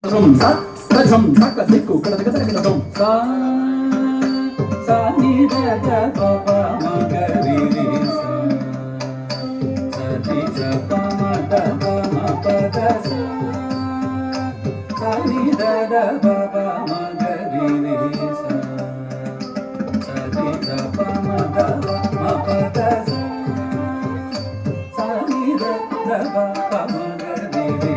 sa rajam tak diku kada kada kada dom sa sa ni da da pa pa ma ga ri ri sa sa ni sa pa ma da pa ma pa da sa sa ni da da pa pa ma ga ri ri sa sa ni sa pa ma da pa ma pa da sa sa ni da da pa pa ma ga ri ri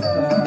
sa